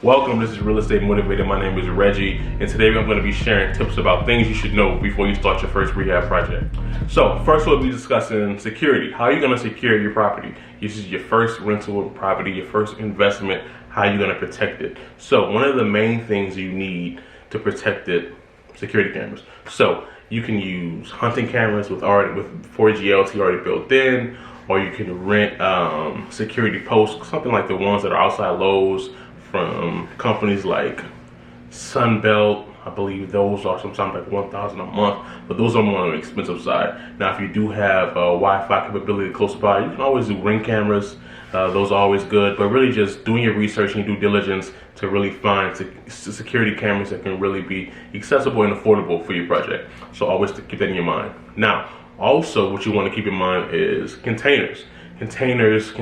Welcome, this is Real Estate Motivated. My name is Reggie, and today I'm going to be sharing tips about things you should know before you start your first rehab project. So, first we'll be discussing security. How are you going to secure your property? This is your first rental property, your first investment. How are you going to protect it? So, one of the main things you need to protect it, security cameras. So, you can use hunting cameras with 4G LTE already built in, or you can rent security posts, something like the ones that are outside Lowe's, from companies like Sunbelt. I believe those are sometimes like $1,000 a month, but those are more on the expensive side. Now, if you do have Wi-Fi capability close by, you can always do Ring cameras. Those are always good, but really just doing your research and due diligence to really find security cameras that can really be accessible and affordable for your project. So always keep that in your mind. Now, also what you want to keep in mind is containers. Containers.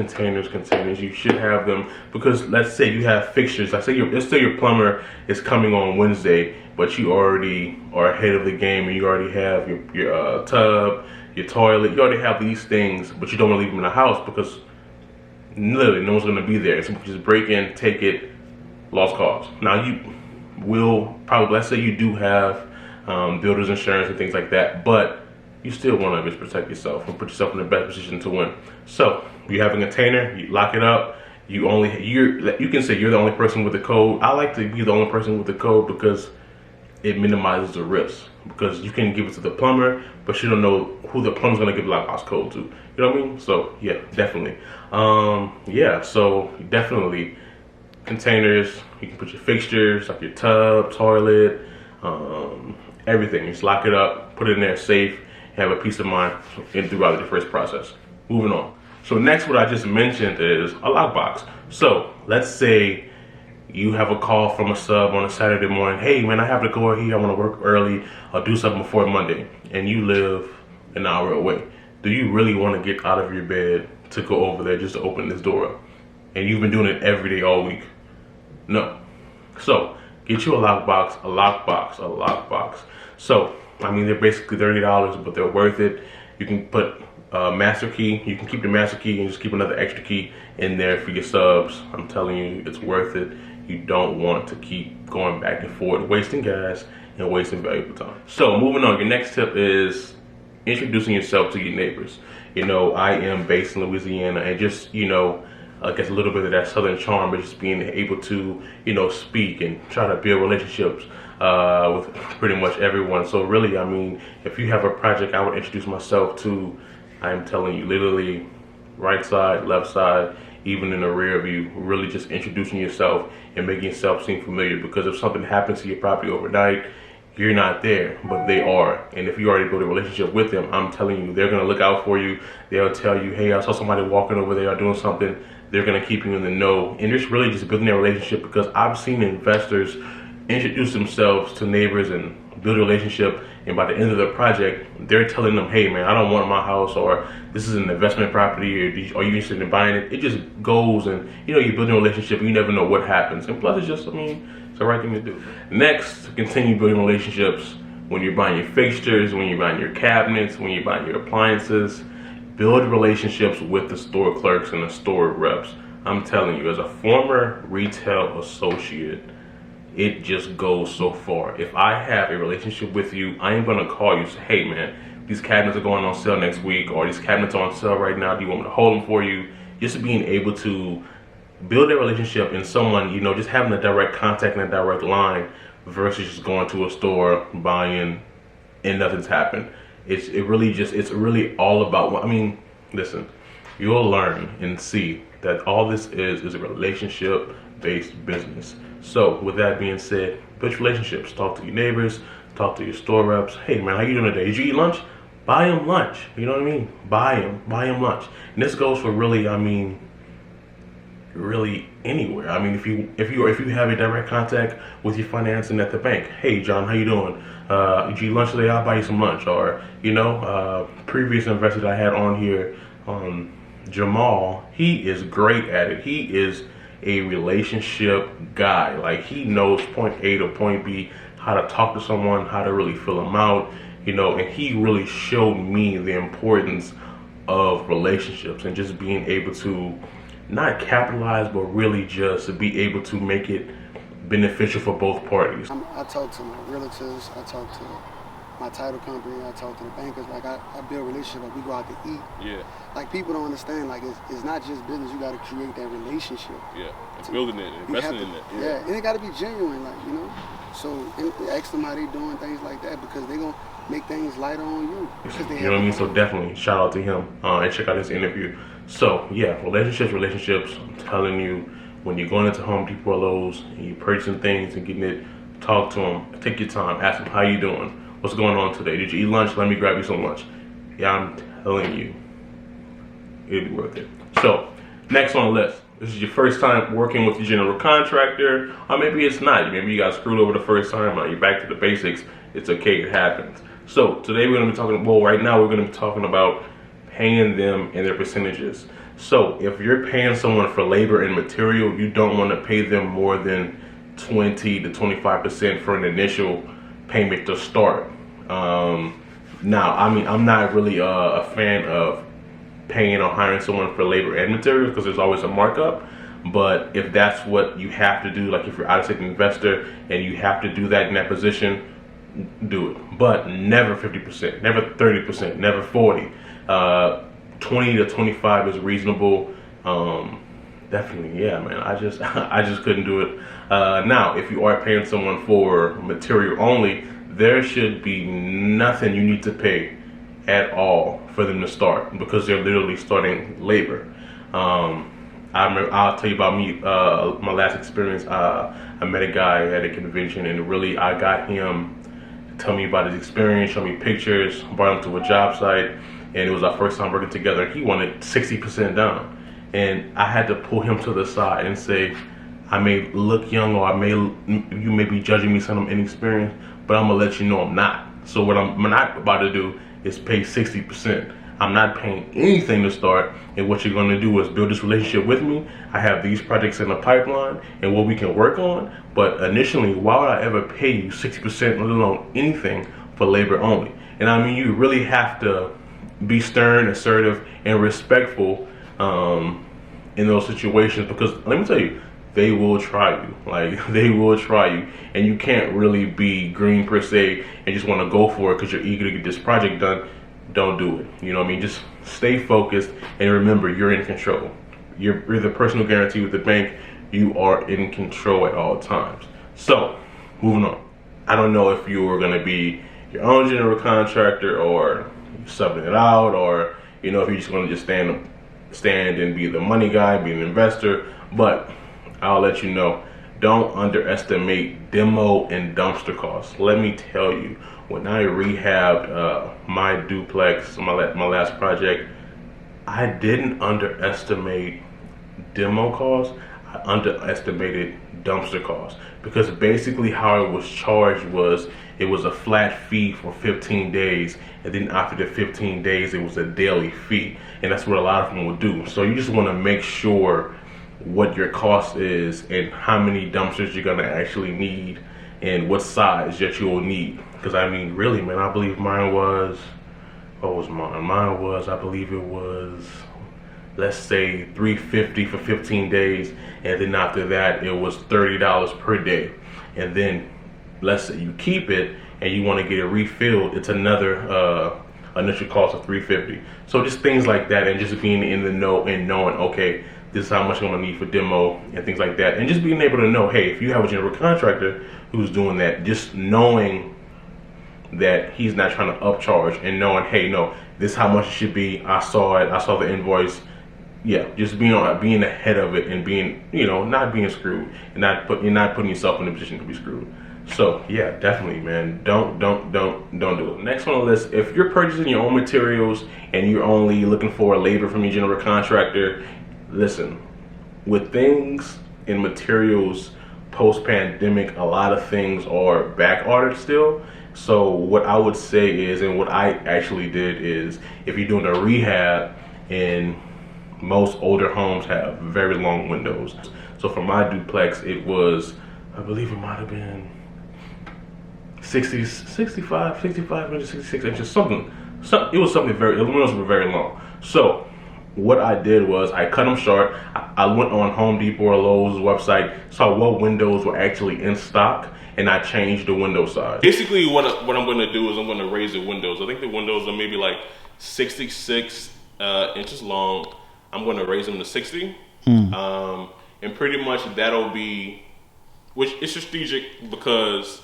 You should have them because let's say you have fixtures. Let's say your plumber is coming on Wednesday, but you already are ahead of the game and you already have your tub, your toilet. You already have these things, but you don't want to leave them in the house because literally no one's going to be there. So just break in, take it, lost cause. Now you will probably, let's say you do have builder's insurance and things like that, but you still want to just protect yourself and put yourself in the best position to win. So you have a container, you lock it up. You can say you're the only person with the code. I like to be the only person with the code because it minimizes the risk. Because you can give it to the plumber, but you don't know who the plumber's gonna give the lockbox code to. You know what I mean? So yeah, definitely. So definitely containers. You can put your fixtures like your tub, toilet, everything. You just lock it up, put it in there safe. Have a peace of mind throughout the first process. Moving on. So next, what I just mentioned is a lockbox. So let's say you have a call from a sub on a Saturday morning. Hey man, I have to go here. I want to work early. I'll do something before Monday. And you live an hour away. Do you really want to get out of your bed to go over there just to open this door up? And you've been doing it every day all week? No. So get you a lockbox. So I mean, they're basically $30, but they're worth it. You can put a master key. You can keep the master key and just keep another extra key in there for your subs. I'm telling you, it's worth it. You don't want to keep going back and forth, wasting gas and wasting valuable time. So moving on, your next tip is introducing yourself to your neighbors. You know, I am based in Louisiana, and just, I guess a little bit of that southern charm, but just being able to, speak and try to build relationships with pretty much everyone. So really, I mean, if you have a project, I would introduce myself to, I'm telling you, literally right side, left side, even in the rear view, really just introducing yourself and making yourself seem familiar, because if something happens to your property overnight, you're not there, but they are. And if you already built a relationship with them, I'm telling you, they're gonna look out for you. They'll tell you, hey, I saw somebody walking over there or doing something. They're gonna keep you in the know. And it's really just building a relationship, because I've seen investors introduce themselves to neighbors and build a relationship, and by the end of the project, they're telling them, hey man, I don't want my house, or this is an investment property, or are you interested in buying it? It just goes, and you're building a relationship and you never know what happens. And plus, it's just, it's the right thing to do. Next, to continue building relationships, when you're buying your fixtures, when you're buying your cabinets, when you're buying your appliances, build relationships with the store clerks and the store reps. I'm telling you, as a former retail associate, it just goes so far. If I have a relationship with you, I am gonna call you and say, hey man, these cabinets are going on sale next week, or these cabinets are on sale right now. Do you want me to hold them for you? Just being able to build a relationship in someone, just having a direct contact and a direct line versus just going to a store, buying, and nothing's happened. It's really all about, listen, you'll learn and see that all this is a relationship-based business. So with that being said, build relationships. Talk to your neighbors, talk to your store reps. Hey man, how you doing today? Did you eat lunch? Buy them lunch. You know what I mean? Buy them lunch. And this goes for really anywhere. If you have a direct contact with your financing at the bank, hey John, how you doing? Did you eat lunch today? I'll buy you some lunch. Or previous investor that I had on here, Jamal, he is great at it. He is a relationship guy. Like, he knows point A to point B, how to talk to someone, how to really fill them out, and he really showed me the importance of relationships and just being able to not capitalize, but really just be able to make it beneficial for both parties. I talk to my realtors, I talk to my title company, I talk to the bankers. Like I build relationships. Like we go out to eat. Yeah. Like people don't understand. Like it's not just business. You got to create that relationship. Yeah. Building it, investing in it. Yeah. And it got to be genuine. Like So ask them how they doing things like that, because they gonna make things lighter on you. You know what I mean? So definitely shout out to him and check out his interview. So yeah, relationships. I'm telling you, when you're going into Home Depot or Lowe's and you're purchasing things and getting it, talk to them. Take your time. Ask them how you doing. What's going on today? Did you eat lunch? Let me grab you some lunch. Yeah, I'm telling you, it'll be worth it. So next on the list. This is your first time working with your general contractor, or maybe it's not. Maybe you got screwed over the first time, or you're back to the basics. It's okay, it happens. So today we're gonna be talking, right now we're gonna be talking about paying them and their percentages. So if you're paying someone for labor and material, you don't wanna pay them more than 20 to 25% for an initial payment to start. Now, I mean, I'm not really a fan of paying or hiring someone for labor and materials because there's always a markup. But if that's what you have to do, like if you're out of state investor and you have to do that in that position, do it. But never 50%, never 30%, never 40. 20 to 25 is reasonable. Definitely, yeah, man. I just couldn't do it. Now, if you are paying someone for material only, there should be nothing you need to pay at all for them to start, because they're literally starting labor. I'll tell you about me, my last experience. I met a guy at a convention, and really I got him to tell me about his experience, show me pictures, brought him to a job site, and it was our first time working together. He wanted 60% down, and I had to pull him to the side and say, I may look young, or you may be judging me, saying I'm inexperienced, but I'm gonna let you know I'm not. So what I'm not about to do is pay 60%. I'm not paying anything to start, and what you're gonna do is build this relationship with me. I have these projects in the pipeline and what we can work on, but initially, why would I ever pay you 60%, let alone anything, for labor only? And I mean, you really have to be stern, assertive, and respectful in those situations, because let me tell you, they will try you. Like, they will try you, and you can't really be green per se and just want to go for it because you're eager to get this project done. Don't do it. You know what I mean? Just stay focused, and remember, you're in control. You're the personal guarantee with the bank. You are in control at all times. So, moving on. I don't know if you're going to be your own general contractor, or subbing it out, or if you're just going to just stand and be the money guy, be an investor, but I'll let you know, don't underestimate demo and dumpster costs. Let me tell you, when I rehabbed my duplex, my last project, I didn't underestimate demo costs. I underestimated dumpster costs, because basically how it was charged was, it was a flat fee for 15 days, and then after the 15 days it was a daily fee, and that's what a lot of them will do. So you just want to make sure what your cost is and how many dumpsters you're gonna actually need and what size that you will need. Because I mean, really, man, I believe mine was, what was mine? Mine was, I believe it was, let's say $350 for 15 days, and then after that it was $30 per day. And then let's say you keep it and you want to get it refilled, it's another initial cost of $350. So just things like that, and just being in the know and knowing, okay, this is how much I'm gonna need for demo and things like that. And just being able to know, hey, if you have a general contractor who's doing that, just knowing that he's not trying to upcharge, and knowing, hey, no, this is how much it should be. I saw it, I saw the invoice. Yeah, just being ahead of it, and being, not being screwed, and you're not putting yourself in a position to be screwed. So yeah, definitely, man, don't do it. Next on the list, if you're purchasing your own materials and you're only looking for labor from your general contractor, listen, with things and materials post-pandemic, a lot of things are back ordered still. So what I would say is, and what I actually did is, if you're doing a rehab, and most older homes have very long windows. So for my duplex, it was, I believe it might have been 65, maybe 66 inches, something. It was something the windows were very long. So what I did was, I cut them short. I went on Home Depot or Lowe's website, saw what windows were actually in stock, and I changed the window size. Basically, what I'm going to do is I'm going to raise the windows. I think the windows are maybe like 66 inches long. I'm going to raise them to 60. And pretty much that'll be, which is strategic because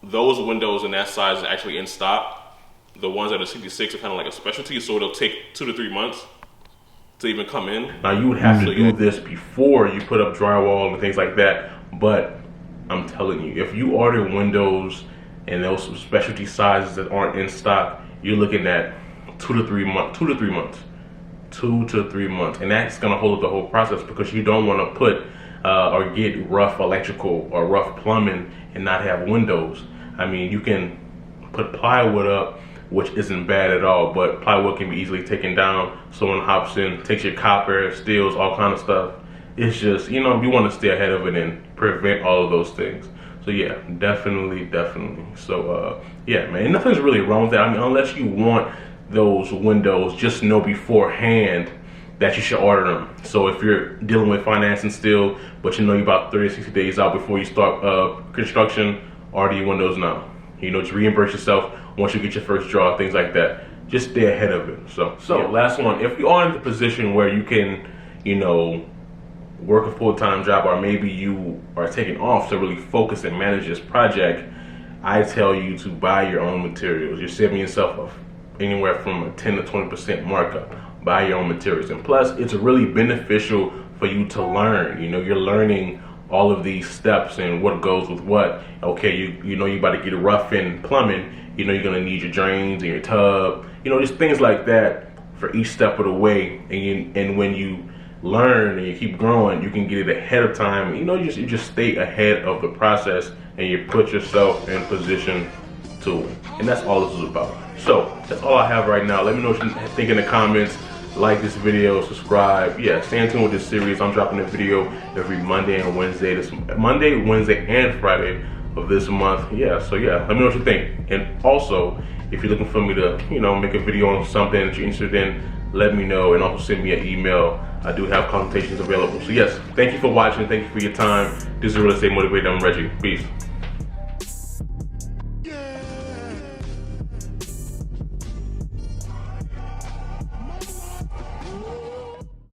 those windows in that size are actually in stock. The ones that are 66 are kind of like a specialty, so it'll take 2 to 3 months to even come in. Now you would have to do this before you put up drywall and things like that, but I'm telling you, if you order windows and those specialty sizes that aren't in stock, you're looking at 2 to 3 months, 2 to 3 months, 2 to 3 months, and that's gonna hold up the whole process because you don't want to put or get rough electrical or rough plumbing and not have windows. I mean, you can put plywood up, which isn't bad at all, but plywood can be easily taken down. Someone hops in, takes your copper, steals, all kind of stuff. It's just, you know, you want to stay ahead of it and prevent all of those things. So yeah, definitely. So yeah, man, nothing's really wrong with that. I mean, unless you want those windows, just know beforehand that you should order them. So if you're dealing with financing still, but you know you're about 30 to 60 days out before you start construction, order your windows now. You know, just reimburse yourself once you get your first draw, things like that. Just stay ahead of it. So yeah. Last one, if you are in the position where you can, you know, work a full-time job, or maybe you are taking off to really focus and manage this project, I tell you to buy your own materials. You're saving yourself anywhere from a 10 to 20% markup. Buy your own materials. And plus, it's really beneficial for you to learn. You know, you're learning all of these steps and what goes with what. Okay, you know you about to get a rough in plumbing, you know you're gonna need your drains and your tub, you know, just things like that for each step of the way. And when you learn and you keep growing, you can get it ahead of time. You know, you just stay ahead of the process and you put yourself in position to win. And that's all this is about. So that's all I have right now. Let me know what you think in the comments. Like this video, subscribe. Yeah, stay in tune with this series. I'm dropping a video every Monday and Wednesday. Monday, Wednesday, and Friday of this month. Yeah, so yeah, let me know what you think. And also, if you're looking for me to, you know, make a video on something that you're interested in, let me know, and also send me an email. I do have consultations available. So yes, thank you for watching. Thank you for your time. This is Real Estate Motivated. I'm Reggie. Peace.